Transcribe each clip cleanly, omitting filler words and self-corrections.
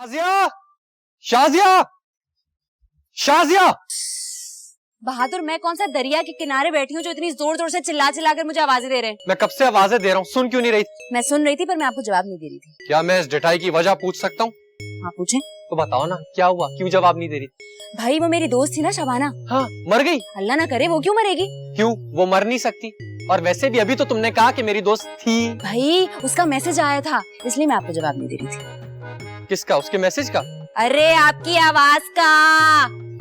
शाजिया, शाजिया, शाजिया। बहादुर, मैं कौन सा दरिया के किनारे बैठी हूँ जो इतनी जोर जोर से चिल्ला चिल्ला कर मुझे आवाजें दे रहे हैं? मैं कब से आवाजें दे रहा हूँ, सुन क्यों नहीं रही? मैं सुन रही थी पर मैं आपको जवाब नहीं दे रही थी। क्या मैं इस ढिठाई की वजह पूछ सकता हूँ? हाँ पूछें। तो बताओ ना, क्या हुआ, क्यों जवाब नहीं दे रही? भाई वो मेरी दोस्त थी ना शबाना। हाँ, मर गई? अल्लाह ना करे, वो क्यों मरेगी? क्यों, वो मर नहीं सकती। और वैसे भी अभी तो तुमने कहा कि मेरी दोस्त थी। भाई उसका मैसेज आया था, इसलिए मैं आपको जवाब नहीं दे रही थी। किसका? उसके मैसेज का? अरे आपकी आवाज का।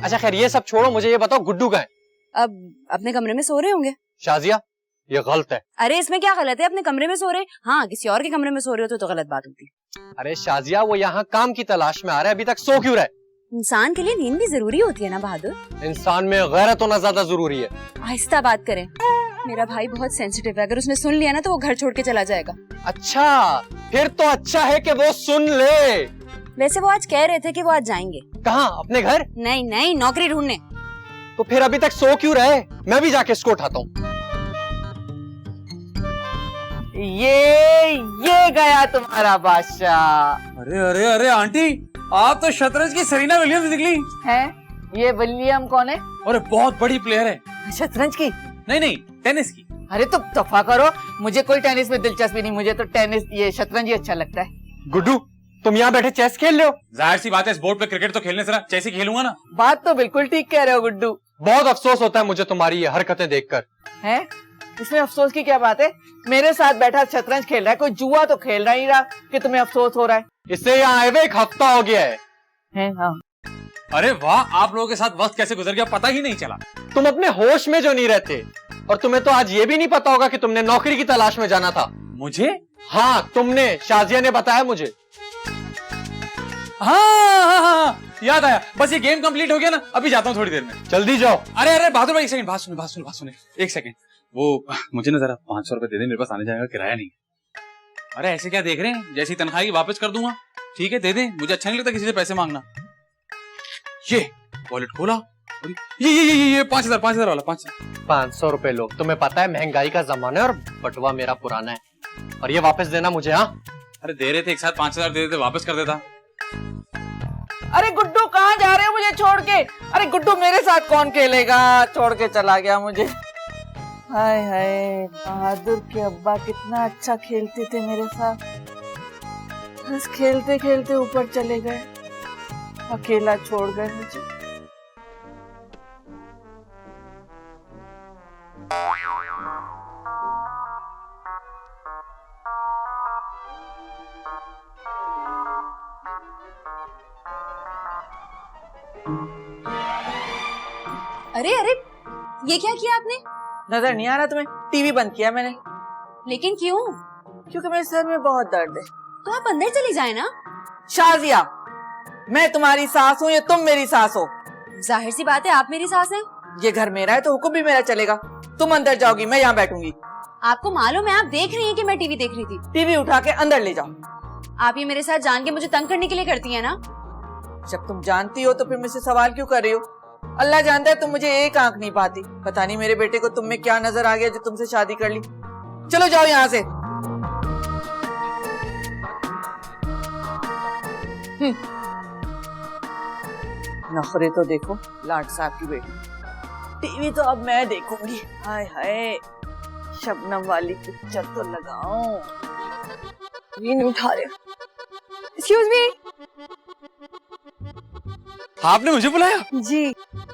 अच्छा खैर, ये सब छोड़ो, मुझे ये बताओ गुड्डू कहाँ है? अब अपने कमरे में सो रहे होंगे। शाजिया, ये गलत है। अरे इसमें क्या गलत है, अपने कमरे में सो रहे। हाँ, किसी और के कमरे में सो रहे हो तो गलत बात होती। अरे शाजिया, वो यहाँ काम की तलाश में आ रहा है, अभी तक सो क्यों रहा है? इंसान के लिए नींद भी जरूरी होती है ना बहादुर। इंसान में गैरत होना ज्यादा जरूरी है। आहिस्ता बात करें, मेरा भाई बहुत सेंसिटिव है, अगर उसने सुन लिया ना तो वो घर छोड़ के चला जाएगा। अच्छा, फिर तो अच्छा है कि वो सुन ले। वैसे वो आज कह रहे थे कि वो आज जाएंगे। कहाँ? अपने घर? नहीं नहीं, नौकरी ढूंढने। तो फिर अभी तक सो क्यों रहे? मैं भी जाके इसको उठाता हूँ। ये गया तुम्हारा बादशाह। अरे अरे अरे आंटी, आप तो शतरंज की सरीना विलियम्स निकली है? ये विलियम कौन है? और बहुत बड़ी प्लेयर है। शतरंज की? नहीं, टेनिस की। अरे तो दफा करो, मुझे कोई टेनिस में दिलचस्पी नहीं, मुझे तो टेनिस ये शतरंज ही अच्छा लगता है। गुड्डू, तुम यहाँ बैठे चेस खेल रहे हो? जाहिर सी बात है, इस बोर्ड पे क्रिकेट तो खेलने से ना चेस ही खेलूंगा ना। बात तो बिल्कुल ठीक कह रहे हो गुड्डू। बहुत अफसोस होता है मुझे तुम्हारी ये हरकतें देखकर। हैं? इसमें अफसोस की क्या बात है? मेरे साथ बैठा शतरंज खेल रहा है, कोई जुआ तो खेल रहा ही रहा कि तुम्हें अफसोस हो रहा है। इससे यहाँ आए हुए 1 हफ्ता हो गया है। हाँ। अरे वाह, आप लोगों के साथ वक्त कैसे गुजर गया पता ही नहीं चला। तुम अपने होश में जो नहीं रहते। और तुम्हें तो आज ये भी नहीं पता होगा कि तुमने नौकरी की तलाश में जाना था। मुझे? हाँ तुमने, शाजिया ने बताया मुझे। हाँ, याद आया। बस ये गेम कंप्लीट हो गया ना, अभी जाता हूँ थोड़ी देर में। जल्दी जाओ। अरे बहादुर भाई, एक सेकंड, बात सुने। एक सेकंड, वो मुझे ना जरा 500 रुपए दे दे, मेरे पास आने जाने का किराया नहीं है। अरे ऐसे क्या देख रहे हैं, जैसी तनख्वाह की वापस कर दूंगा। ठीक है, दे दे, मुझे अच्छा नहीं लगता किसी से पैसे मांगना। ये वॉलेट खोला, और ये 5,000 वाला 500 रुपए लो। तुम्हें पता है महंगाई का जमाना है और बटुआ मेरा पुराना है, और ये वापस देना मुझे। हाँ अरे दे रहे थे एक साथ 5,000 दे देते, वापस कर देता। अरे गुड्डू, कहाँ जा रहे हो मुझे छोड़ के? अरे गुड्डू, मेरे साथ कौन खेलेगा? छोड़ के चला गया मुझे। हाय हाय, बहादुर के अब्बा कितना अच्छा खेलते थे मेरे साथ, बस खेलते खेलते ऊपर चले गए, अकेला छोड़ गए मुझे। अरे अरे, ये क्या किया आपने? नजर नहीं आ रहा तुम्हें? टीवी बंद किया मैंने। लेकिन क्यों? क्योंकि मेरे सर में बहुत दर्द है। तो आप अंदर चली जाए ना। शाजिया, मैं तुम्हारी सास हूँ या तुम मेरी सास हो? जाहिर सी बात है, आप मेरी सास हैं। ये घर मेरा है तो हुक्म भी मेरा चलेगा। तुम अंदर जाओगी, मैं यहाँ बैठूंगी। आपको मालूम है, आप देख रही हैं कि मैं टीवी देख रही थी। टीवी उठा के अंदर ले जाओ। आप ये मेरे साथ जान के मुझे तंग करने के लिए करती है ना? जब तुम जानती हो तो फिर मुझसे सवाल क्यों कर रही हो? अल्लाह जानता है तुम मुझे एक आंख नहीं पाती। पता नहीं मेरे बेटे को तुम में क्या नजर आ गया जो तुमसे शादी कर ली। चलो जाओ यहाँ से। नखरे तो देखो लाट साहब की बेटी। टीवी तो अब मैं देखूंगी। हाय हाय, शबनम वाली पिक्चर तो लगाओ। ये नहीं उठा रहे। Excuse me. आपने मुझे बुलाया? जी।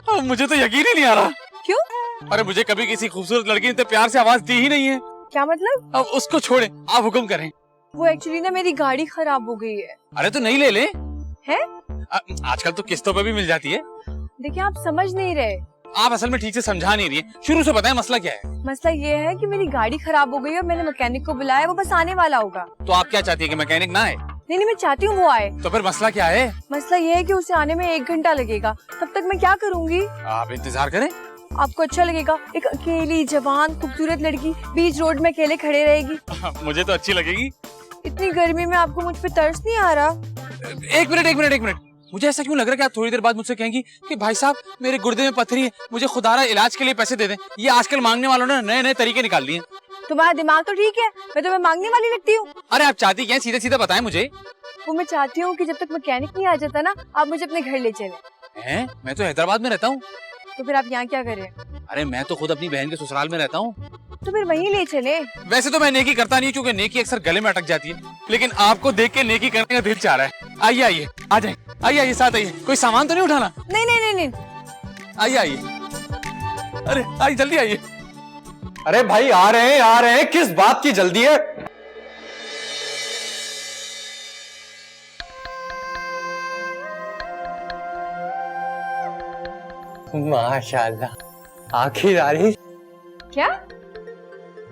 अब मुझे तो यकीन ही नहीं आ रहा। क्यों? अरे मुझे कभी किसी खूबसूरत लड़की ने इतने प्यार से आवाज दी ही नहीं है। क्या मतलब? अब उसको छोड़े, आप हुक्म करें। वो एक्चुअली ना मेरी गाड़ी खराब हो गई है। अरे तो नहीं ले ले। है? आजकल तो किस्तों पे भी मिल जाती है। देखिए आप समझ नहीं रहे। आप असल में ठीक से समझा नहीं रही है। शुरू से बताएं मसला क्या है। मसला ये है कि मेरी गाड़ी खराब हो गई है और मैंने मैकेनिक को बुलाया, वो बस आने वाला होगा। तो आप क्या चाहती है कि मैकेनिक ना आए? नहीं, मैं चाहती हूँ वो आए। तो फिर मसला क्या है? मसला ये है कि उसे आने में 1 घंटा लगेगा। तब तक मैं क्या करूँगी? आप इंतजार करें। आपको अच्छा लगेगा? एक अकेली जवान खूबसूरत लड़की बीच रोड में अकेले खड़े रहेगी। मुझे तो अच्छी लगेगी। इतनी गर्मी में आपको मुझ पे तरस नहीं आ रहा? एक मिनट, मुझे ऐसा क्यों लग रहा है कि आप थोड़ी देर बाद मुझसे कहेंगी कि भाई साहब मेरे गुर्दे में पथरी है, मुझे खुदारा इलाज के लिए पैसे दे दें। ये आजकल मांगने वालों ने नए नए तरीके निकाल लिए हैं। तुम्हारा दिमाग तो ठीक है, मैं तुम्हें मांगने वाली लगती हूँ? अरे आप चाहती क्या, सीधे सीधे बताएं मुझे। वो मैं चाहती हूँ कि जब तक मैकेनिक नहीं आ जाता ना, आप मुझे अपने घर ले चले। हैं? मैं तो हैदराबाद में रहता हूँ। तो फिर आप यहाँ क्या करें? अरे मैं तो खुद अपनी बहन के ससुराल में रहता हूँ। तो फिर वहीं ले चले। वैसे तो मैं नेकी करता नहीं, क्योंकि नेकी अक्सर गले में अटक जाती है, लेकिन आपको देख के नेकी करने का दिल चाह रहा है। आइए आइए, आ जाए, आइए आइए, साथ आइए। कोई सामान तो नहीं उठाना? नहीं नहीं नहीं नहीं। आइए आइए, अरे आइए, जल्दी आइए। अरे भाई आ रहे हैं, किस बात की जल्दी है? माशाल्लाह, आखिर तारीफ। क्या?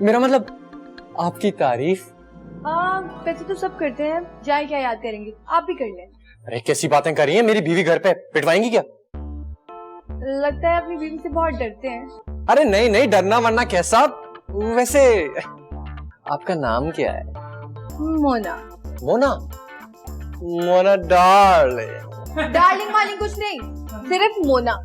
मेरा मतलब आपकी तारीफ। वैसे तो सब करते हैं, जाए क्या याद करेंगे, आप भी कर लें। अरे कैसी बातें कर रही हैं? मेरी बीवी घर पे पिटवाएंगी क्या? लगता है अपनी बीवी से बहुत डरते हैं। अरे नहीं नहीं, डरना वरना कैसा। वैसे आपका नाम क्या है? मोना। मोना? मोना डार्लिंग। डार्लिंग वाली कुछ नहीं, सिर्फ मोना।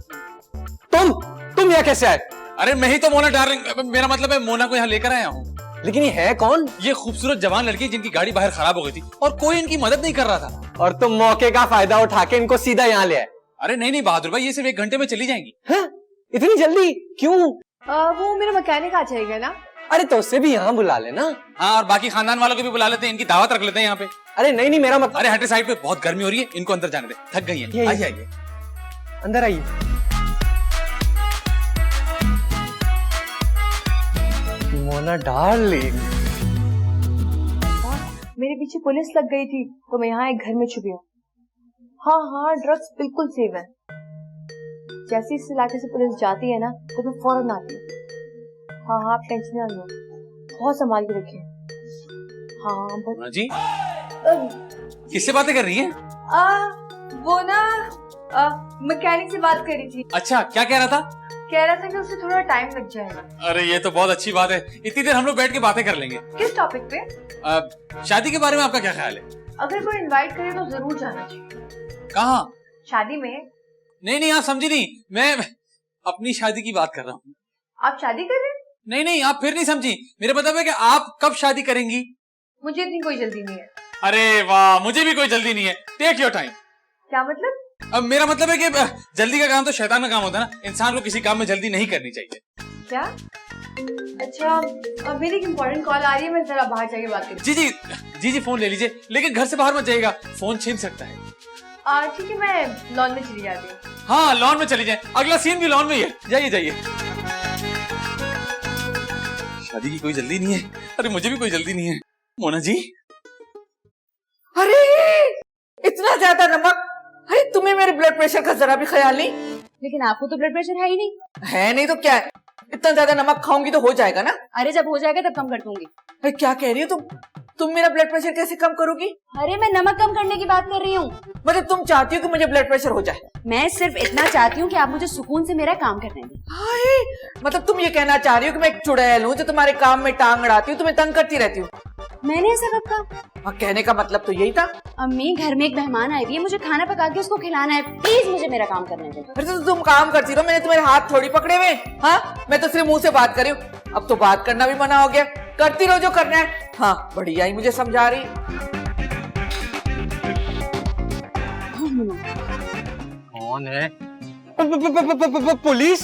तुम यहाँ कैसे आए? अरे मैं ही तो मोना डार्लिंग, मेरा मतलब है मोना को यहाँ लेकर आया हूँ। लेकिन ये है कौन? ये खूबसूरत जवान लड़की जिनकी गाड़ी बाहर खराब हो गई थी और कोई इनकी मदद नहीं कर रहा था। और तुम मौके का फायदा उठा के इनको सीधा यहाँ ले आए। अरे नहीं नहीं बहादुर भाई, ये सिर्फ 1 घंटे में चली जाएंगी। हाँ? इतनी जल्दी क्यों? वो मेरा मैकेनिक आ जाएगा ना। अरे तो उससे भी यहाँ बुला लेना। हाँ, और बाकी खानदान वालों को भी बुला लेते हैं, इनकी दावत रख लेते हैं यहाँ पे। अरे नहीं नहीं, मेरा मतलब। अरे हटे साइड पे, बहुत गर्मी हो रही है, इनको अंदर जाने दे, थक गई है। आइए आइए, अंदर आइए। मोना डार्लिंग। मेरे पीछे पुलिस लग गई थी तो मैं यहाँ एक घर में छुपी हूँ। हाँ, ड्रग्स बिल्कुल सेफ है। जैसे इस इलाके से पुलिस जाती है ना तो मैं फौरन आती हूँ। हाँ, आप टेंशन ना लो, बहुत संभाल के रखिए। हाँ मोना जी, किससे बातें कर रही हैं? वो ना मैकेनिक से बात करी थी। अच्छा, क्या कह रहा था? कह रहा था कि उससे थोड़ा टाइम लग जाएगा। अरे ये तो बहुत अच्छी बात है, इतनी देर हम लोग बैठ के बातें कर लेंगे। किस टॉपिक पे? शादी के बारे में आपका क्या ख्याल है? अगर कोई इनवाइट करे तो जरूर जाना चाहिए। कहाँ? शादी में। नहीं, आप समझी नहीं, मैं अपनी शादी की बात कर रहा हूँ। आप शादी कर रहे हैं? नहीं, आप फिर नहीं समझी। मेरा मतलब है कि आप कब शादी करेंगी? मुझे इतनी कोई जल्दी नहीं है। अरे वाह, मुझे भी कोई जल्दी नहीं है। Take your time. क्या मतलब? अब मेरा मतलब है कि जल्दी का काम तो शैतान का काम होता है ना, इंसान को किसी काम में जल्दी नहीं करनी चाहिए। क्या? अच्छा, अब मेरी एक इम्पोर्टेंट कॉल आ रही है, मैं जरा बाहर जाके बात करूँ। जी, फोन ले लीजिए, लेकिन घर से बाहर मत जाइएगा, फोन छीन सकता है। ठीक है, मैं लॉन में चली जाती हूँ। हाँ, लॉन में चली जाए, अगला सीन भी लॉन में ही है। जाइए। शादी की कोई जल्दी नहीं है। अरे मुझे भी कोई जल्दी नहीं है। मोना जी, अरे इतना ज्यादा नमक! अरे तुम्हें मेरे ब्लड प्रेशर का जरा भी ख्याल नहीं? लेकिन आपको तो ब्लड प्रेशर है ही नहीं। है नहीं तो क्या है, इतना ज्यादा नमक खाऊंगी तो हो जाएगा ना। अरे जब हो जाएगा तब कम कर दूंगी। अरे क्या कह रही हो तुम मेरा ब्लड प्रेशर कैसे कम करोगी? अरे मैं नमक कम करने की बात कर रही हूँ। मतलब तुम चाहती हो कि मुझे ब्लड प्रेशर हो जाए? मैं सिर्फ इतना चाहती हूँ कि आप मुझे सुकून से मेरा काम करने दें। हाय, मतलब तुम ये कहना चाह रही हो कि मैं एक चुड़ैल हूँ जो तुम्हारे काम में टांग अड़ाती हूँ, तुम्हें तंग करती रहती हूँ? मैंने ऐसा कब कहा? हाँ, कहने का मतलब तो यही था। अम्मी, घर में एक मेहमान आई हुई है, मुझे खाना पका के उसको खिलाना है, प्लीज मुझे मेरा काम करने दें। अरे तो तुम काम करती रहो, मैंने तुम्हारे हाथ थोड़ी पकड़े हुए। हाँ, मैं तो सिर्फ मुंह से बात कर रही हूँ, अब तो बात करना भी मना हो गया। करती रहो जो करना है। हाँ, बढ़िया ही मुझे समझा रही। कौन है? पुलिस?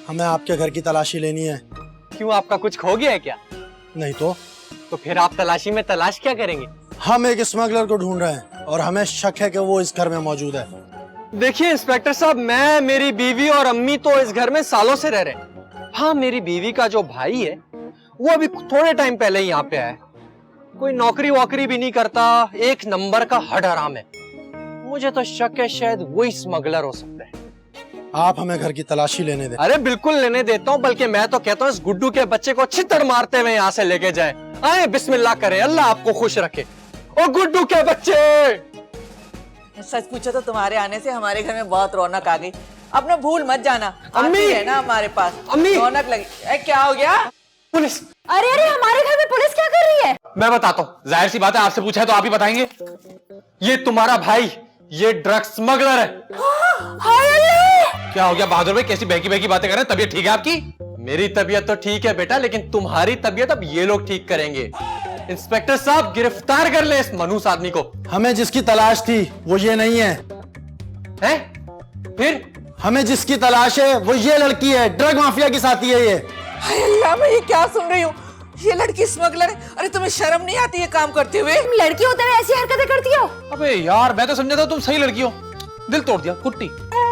हमें आपके घर की तलाशी लेनी है। क्यों, आपका कुछ खो गया है क्या? नहीं तो फिर आप तलाशी में तलाश क्या करेंगे? हम एक स्मगलर को ढूंढ रहे हैं और हमें शक है कि वो इस घर में मौजूद है। देखिए इंस्पेक्टर साहब, मैं, मेरी बीवी और अम्मी तो इस घर में सालों से रह रहे हैं। हाँ, मेरी बीवी का जो भाई है वो अभी थोड़े टाइम पहले ही यहाँ पे आया है। कोई नौकरी वोकरी भी नहीं करता, 1 नंबर का हड हराम है। मुझे तो शक है शायद वही स्मगलर हो सकता है। आप हमें घर की तलाशी लेने दें। अरे बिल्कुल लेने देता हूँ, बल्कि मैं तो कहता हूँ इस गुड्डू के बच्चे को छितर मारते हुए यहाँ से लेके जाए। आए, बिस्मिल्लाह करें, अल्लाह आपको खुश रखे। ओ गुड्डू के बच्चे! सच पूछो तो तुम्हारे आने से हमारे घर में बहुत रौनक आ गई। अब ना भूल मत जाना, अम्मी है ना हमारे पास। अम्मी, रौनक लगी। क्या हो गया? पुलिस! अरे हमारे घर में पुलिस क्या कर रही है? मैं बताता हूँ। जाहिर सी बात है, आपसे पूछा है तो आप ही बताएंगे। ये तुम्हारा भाई, ये ड्रग स्मगलर है। क्या हो गया बहादुर भाई, कैसी बहकी बातें कर रहे हैं? तबीयत ठीक है आपकी? मेरी तबीयत तो ठीक है बेटा, लेकिन तुम्हारी तबीयत अब ये लोग ठीक करेंगे। इंस्पेक्टर साहब गिरफ्तार कर ले इस मनहूस आदमी को। हमें जिसकी तलाश थी वो ये नहीं है। हैं? फिर? हमें जिसकी तलाश है वो ये लड़की है, ड्रग माफिया की साथी है ये। हाय अल्लाह, मैं ये क्या सुन रही हूँ? ये लड़की स्मगलर है। अरे तुम्हें शर्म नहीं आती ये काम करते हुए? तुम लड़की होते हुए ऐसी हरकतें करती हो? अबे यार, मैं तो समझा था तुम सही लड़की हो। दिल तोड़ दिया कुट्टी।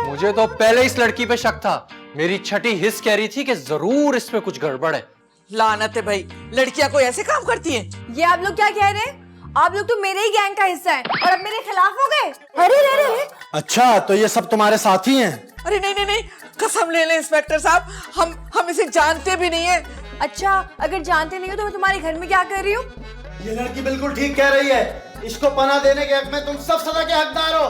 मुझे तो पहले इस लड़की पे शक था। मेरी छठी हिस्स कह रही थी कि जरूर इसमें कुछ गड़बड़ है। लानत है भाई, लड़कियां कोई ऐसे काम करती हैं? ये आप लोग क्या कह रहे हैं? आप लोग तो मेरे ही गैंग का हिस्सा है और अब मेरे खिलाफ हो गए। अरे अरे अरे, अच्छा, तो ये सब तुम्हारे साथी हैं? अरे नहीं नहीं नहीं, कसम ले ले इंस्पेक्टर साहब, हम इसे जानते भी नहीं है। अच्छा, अगर जानते नहीं हो तो मैं तुम्हारे घर में क्या कर रही हूँ? ये लड़की बिल्कुल ठीक कह रही है। इसको पनाह देने के हक में तुम सब सजा के हकदार हो।